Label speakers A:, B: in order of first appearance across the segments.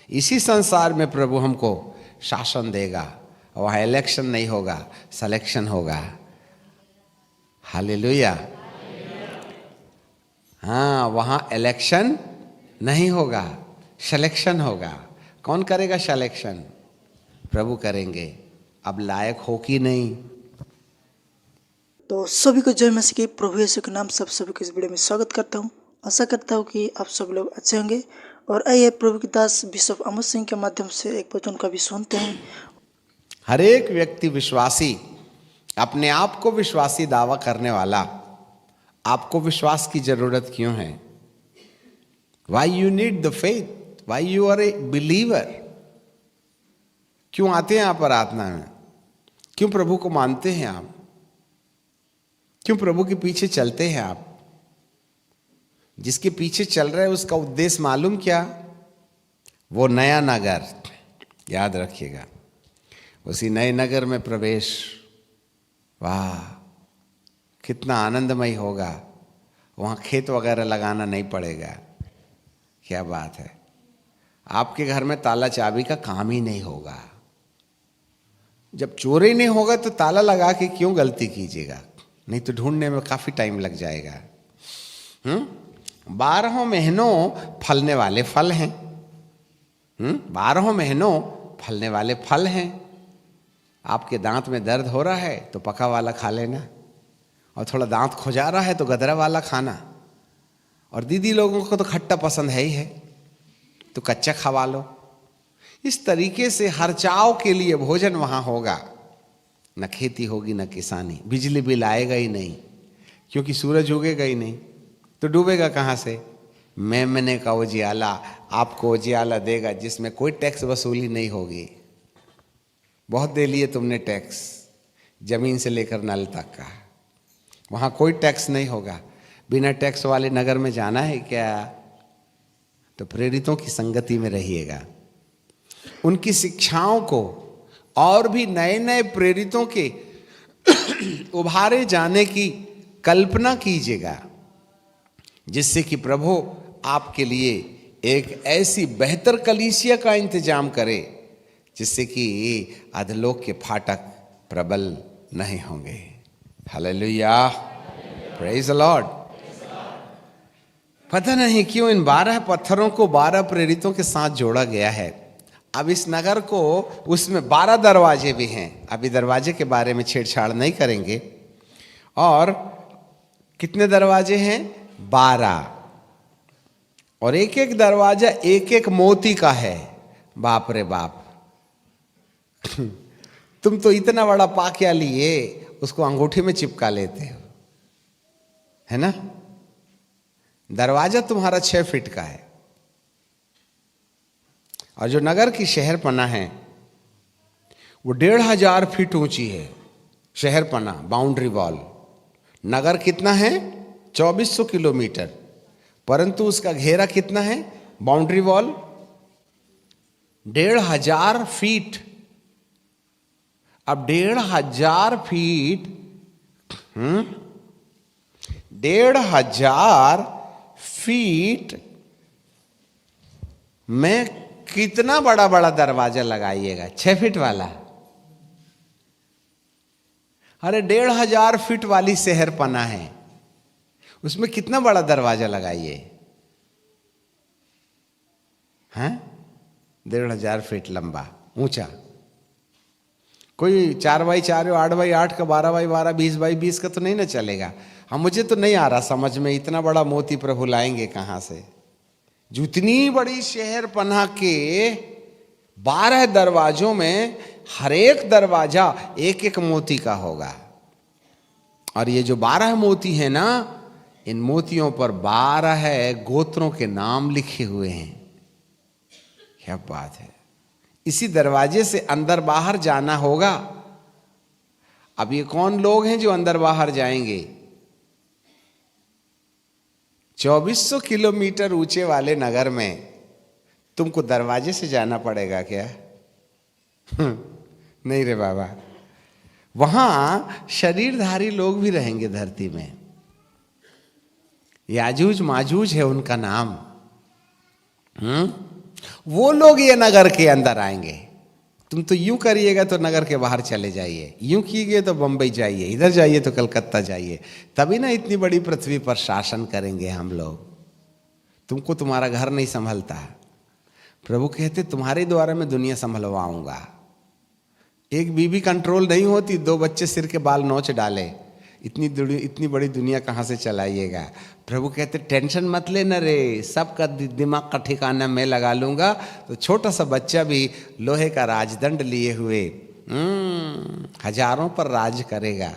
A: इसी संसार में प्रभु हमको शासन देगा। वहाँ इलेक्शन नहीं होगा, सिलेक्शन होगा। हालेलुया। हाँ, वहाँ इलेक्शन नहीं होगा, सिलेक्शन होगा। कौन करेगा सिलेक्शन? प्रभु करेंगे। अब लायक हो कि नहीं।
B: तो सभी को जय मसीह की प्रभु यीशु के नाम सब सभी को इस वीडियो में स्वागत करता हूँ। आशा करता हूँ कि आप सब लोग अच्छे होंगे। और आइए प्रभु के दास बिशप अमर सिंह के माध्यम से एक वचन का भी सुनते हैं।
A: हर एक व्यक्ति विश्वासी, अपने आप को विश्वासी दावा करने वाला, आपको विश्वास की जरूरत क्यों है? Why you need the faith? Why you are a believer? क्यों आते हैं आप प्रार्थना में? क्यों प्रभु को मानते हैं आप? क्यों प्रभु के पीछे चलते हैं आप? जिसके पीछे चल रहे हैं उसका उद्देश्य मालूम क्या? वो नया नगर, याद रखिएगा, उसी नए नगर में प्रवेश। वाह, कितना आनंदमय होगा। वहाँ खेत वगैरह लगाना नहीं पड़ेगा। क्या बात है। आपके घर में ताला चाबी का काम ही नहीं होगा। जब चोरी नहीं होगा तो ताला लगा के क्यों गलती कीजिएगा? नहीं तो ढूंढने में काफी टाइम लग जाएगा। 12 महीनों फलने वाले फल हैं। 12 महीनों फलने वाले फल हैं। आपके दांत में दर्द हो रहा है तो पका वाला खा लेना, और थोड़ा दांत खुजा रहा है तो गदरा वाला खाना। और दीदी लोगों को तो खट्टा पसंद है ही है, तो कच्चा खवा लो। इस तरीके से हर चाव के लिए भोजन वहाँ होगा। न खेती होगी न किसानी, बिजली बिल आएगा ही नहीं, क्योंकि सूरज उगेगा ही नहीं तो डूबेगा कहाँ से? मेमने का उजियाला आपको उजियाला देगा, जिसमें कोई टैक्स वसूली नहीं होगी। बहुत दे लिए तुमने टैक्स, जमीन से लेकर नल तक का। वहाँ कोई टैक्स नहीं होगा। बिना टैक्स वाले नगर में जाना है क्या? तो प्रेरितों की संगति में रहिएगा। उनकी शिक्षाओं को और भी नए नए प्रेरितों के उभारे जाने की कल्पना कीजिएगा, जिससे कि प्रभु आपके लिए एक ऐसी बेहतर कलीसिया का इंतजाम करे जिससे कि अधलोक के फाटक प्रबल नहीं होंगे। Hallelujah, praise the Lord. पता नहीं क्यों इन 12 पत्थरों को 12 प्रेरितों के साथ जोड़ा गया है। अब इस नगर को, उसमें 12 दरवाजे भी हैं। अभी दरवाजे के बारे में छेड़छाड़ नहीं करेंगे। और कितने दरवाजे हैं? 12। और एक एक दरवाजा एक एक मोती का है। बाप रे बाप। तुम तो इतना बड़ा पा क्या लिए, उसको अंगूठी में चिपका लेते हो, है ना? दरवाजा तुम्हारा 6 फीट का है। और जो नगर की शहरपना है वो 1500 फीट ऊंची है। शहरपना, बाउंड्री वॉल। नगर कितना है? 2400 किलोमीटर। परंतु उसका घेरा कितना है? Boundary wall 1500 feet. अब 1500 फीट, 1500 फीट में कितना बड़ा बड़ा दरवाजा लगाइएगा? 6 फीट वाला। अरे 1500 फीट वाली शहरपना है, उसमें कितना बड़ा दरवाजा लगाइए? हैं? 1500 फीट लंबा, ऊंचा। कोई 4x4, 8x8 का, 12x12, 20x20 का तो नहीं ना चलेगा। हाँ, मुझे तो नहीं आ रहा समझ में, इतना बड़ा मोती प्रभु लाएंगे कहाँ से? जितनी बड़ी शहर पनाह के 12 दरवाजों में हर एक दरवाजा एक एक मोती का होगा। और ये जो 12 मोती हैं ना, इन मोतियों पर 12 गोत्रों के नाम लिखे हुए हैं। क्या बात है। इसी दरवाजे से अंदर बाहर जाना होगा। अब ये कौन लोग हैं जो अंदर बाहर जाएंगे? 2400 किलोमीटर ऊंचे वाले नगर में तुमको दरवाजे से जाना पड़ेगा क्या? नहीं रे बाबा। वहां शरीरधारी लोग भी रहेंगे धरती में। याजूज माजूज है उनका नाम। वो लोग ये नगर के अंदर आएंगे। तुम तो यूं करिएगा तो नगर के बाहर चले जाइए, यूं कीजिए तो बंबई जाइए, इधर जाइए तो कलकत्ता जाइए, तभी ना इतनी बड़ी पृथ्वी पर शासन करेंगे हम लोग। तुमको तुम्हारा घर नहीं संभलता। प्रभु कहते तुम्हारे द्वारा मैं दुनिया संभलवाऊंगा। एक बीबी कंट्रोल नहीं होती, 2 बच्चे सिर के बाल नोच डाले, इतनी बड़ी दुनिया कहाँ से चलाइएगा। प्रभु कहते टेंशन मत लेना रे, सबका दिमाग का ठिकाना मैं लगा लूंगा। तो छोटा सा बच्चा भी लोहे का राजदंड लिए हुए हजारों पर राज करेगा।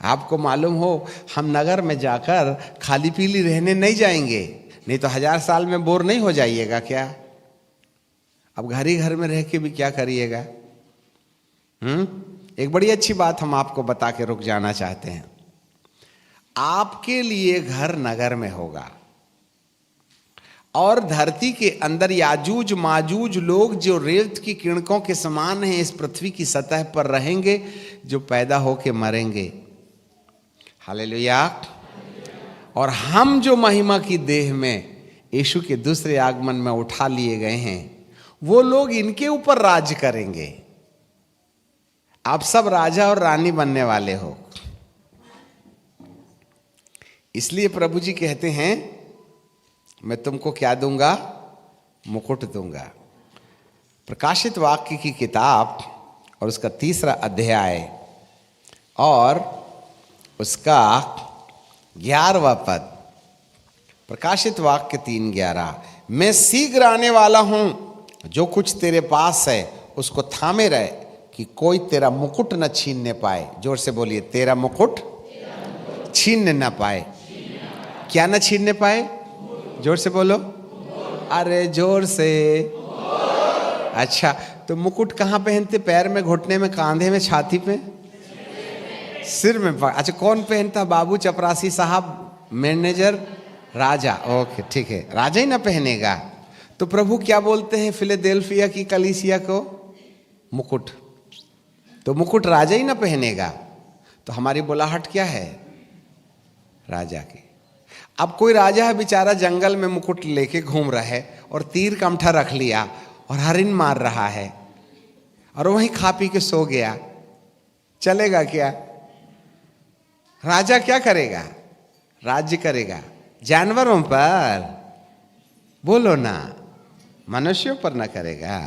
A: आपको मालूम हो, हम नगर में जाकर खाली पीली रहने नहीं जाएंगे, नहीं तो 1000 साल में बोर नहीं हो जाइएगा क्या? अब घर ही घर में रह के भी क्या करिएगा? एक बड़ी अच्छी बात हम आपको बता के रुक जाना चाहते हैं। आपके लिए घर नगर में होगा और धरती के अंदर याजूज माजूज लोग जो रेत की किरणकों के समान हैं इस पृथ्वी की सतह पर रहेंगे, जो पैदा होके मरेंगे। हालेलुया। और हम जो महिमा की देह में यीशु के दूसरे आगमन में उठा लिए गए हैं, वो लोग इनके ऊपर राज करेंगे। आप सब राजा और रानी बनने वाले हो। इसलिए प्रभु जी कहते हैं मैं तुमको क्या दूंगा? मुकुट दूंगा। प्रकाशित वाक्य की किताब और उसका 3रा अध्याय और उसका 11वां पद। प्रकाशित वाक्य 3:11, मैं शीघ्र आने वाला हूं, जो कुछ तेरे पास है उसको थामे रहे कि कोई तेरा मुकुट न छीनने पाए। जोर से बोलिए, तेरा मुकुट छीनने न पाए। क्या न छीनने पाए? जोर से बोलो। अरे जोर से। अच्छा, तो मुकुट कहाँ पहनते? पैर में, घुटने में, कांधे में, छाती पे, सिर में। अच्छा, कौन पहनता? बाबू चपरासी साहब, मैनेजर, राजा। ओके, ठीक है, राजा ही ना पहनेगा। तो प्रभु क्या बोलते हैं फिलाडेल्फिया की कलीसिया को? मुकुट। तो मुकुट राजा ही ना पहनेगा, तो हमारी बुलाहट क्या है? राजा की। अब कोई राजा है बेचारा, जंगल में मुकुट लेके घूम रहा है और तीर कमठा रख लिया और हरिन मार रहा है और वहीं खा पी के सो गया, चलेगा क्या? राजा क्या करेगा? राज्य करेगा जानवरों पर, बोलो ना, मनुष्यों पर ना करेगा।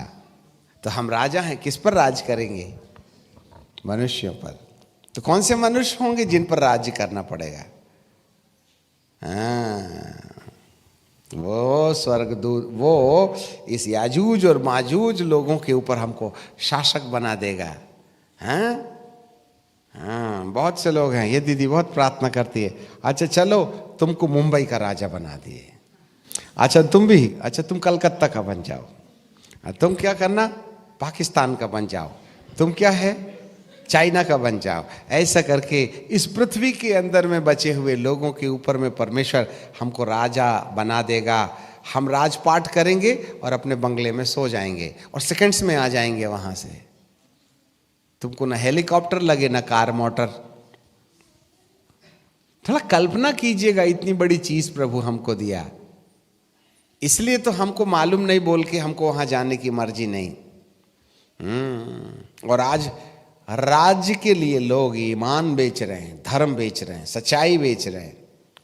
A: तो हम राजा हैं, किस पर राज करेंगे? मनुष्यों पर। तो कौन से मनुष्य होंगे जिन पर राज्य करना पड़ेगा? वो स्वर्गदूत, वो इस याजूज और माजूज लोगों के ऊपर हमको शासक बना देगा। बहुत से लोग हैं, ये दीदी बहुत प्रार्थना करती है, अच्छा चलो तुमको मुंबई का राजा बना दिए, अच्छा तुम भी, अच्छा तुम कलकत्ता का बन जाओ, तुम क्या करना? पाकिस्तान का बन जाओ, तुम क्या है? चाइना का बन जाओ। ऐसा करके इस पृथ्वी के अंदर में बचे हुए लोगों के ऊपर में परमेश्वर हमको राजा बना देगा। हम राजपाट करेंगे और अपने बंगले में सो जाएंगे और सेकंड्स में आ जाएंगे वहां से। तुमको ना हेलीकॉप्टर लगे ना कार मोटर। थोड़ा कल्पना कीजिएगा, इतनी बड़ी चीज प्रभु हमको दिया। इसलिए तो हमको मालूम नहीं बोल के हमको वहां जाने की मर्जी नहीं। और आज राज्य के लिए लोग ईमान बेच रहे हैं, धर्म बेच रहे हैं, सच्चाई बेच रहे हैं,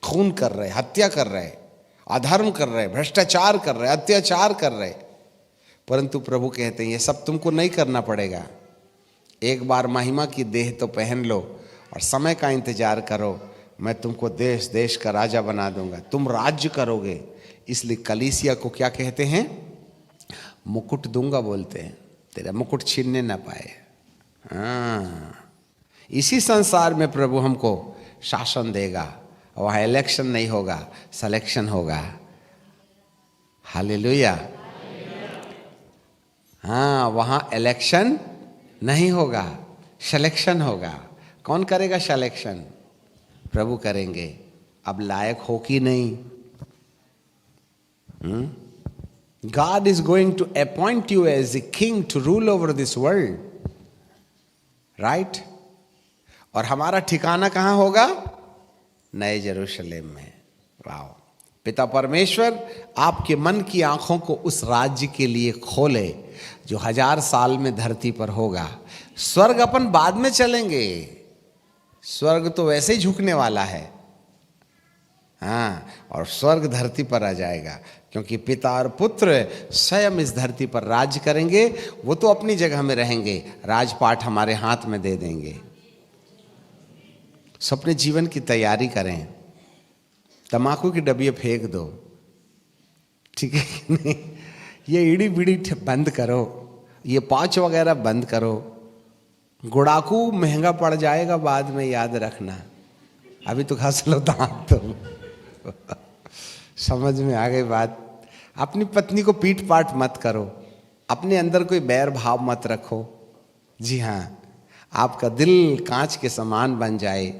A: खून कर रहे हैं, हत्या कर रहे हैं, अधर्म कर रहे हैं, भ्रष्टाचार कर रहे हैं, अत्याचार कर रहे हैं। परंतु प्रभु कहते हैं ये सब तुमको नहीं करना पड़ेगा। एक बार महिमा की देह तो पहन लो और समय का इंतजार करो, मैं तुमको देश देश का राजा बना दूंगा, तुम राज्य करोगे। इसलिए कलीसिया को क्या कहते हैं? मुकुट दूंगा बोलते हैं, तेरा मुकुट छीनने ना पाए। इसी संसार में प्रभु हमको शासन देगा। वहाँ इलेक्शन नहीं होगा, सिलेक्शन होगा। हालेलुया। हाँ, वहाँ इलेक्शन नहीं होगा, सिलेक्शन होगा। कौन करेगा सिलेक्शन? प्रभु करेंगे। अब लायक हो कि नहीं? God is going to appoint you as a king to rule over this world. Right? और हमारा ठिकाना कहाँ होगा? नए यरूशलेम में। वाह! पिता परमेश्वर आपके मन की आंखों को उस राज्य के लिए खोले जो 1000 साल में धरती पर होगा। स्वर्ग अपन बाद में चलेंगे, स्वर्ग तो वैसे ही झुकने वाला है। हाँ, और स्वर्ग धरती पर आ जाएगा, क्योंकि पिता और पुत्र स्वयं इस धरती पर राज करेंगे। वो तो अपनी जगह में रहेंगे, राजपाट हमारे हाथ में दे देंगे। अपने जीवन की तैयारी करें, तम्बाकू की डब्बी फेंक दो, ठीक है कि नहीं? ये ईड़ी बीड़ी बंद करो, ये पाँच वगैरह बंद करो। गुड़ाकू महंगा पड़ जाएगा बाद में, याद रखना। अभी तो घस लो दांत तो समझ में आ गई बात। अपनी पत्नी को पीट पाट मत करो, अपने अंदर कोई बैर भाव मत रखो। जी हाँ, आपका दिल कांच के समान बन जाए,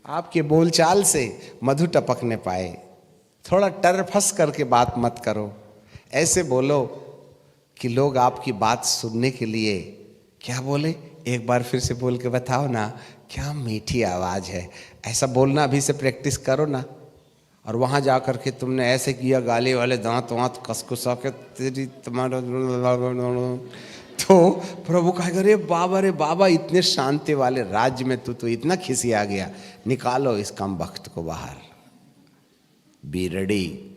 A: आपके बोलचाल से मधु टपकने पाए। थोड़ा टरफस करके बात मत करो, ऐसे बोलो कि लोग आपकी बात सुनने के लिए क्या बोले, एक बार फिर से बोल के बताओ ना, क्या मीठी आवाज़ है। ऐसा बोलना अभी से प्रैक्टिस करो ना। और वहाँ जा कर के तुमने ऐसे किया, गाली वाले दांत वांत कसकुसा के तेरी तुम्हारा, तो प्रभु कहेगा रे बाबा इतने शांति वाले राज्य में तू तो इतना खिसिया गया, निकालो इस कम वक्त को बाहर। Be ready.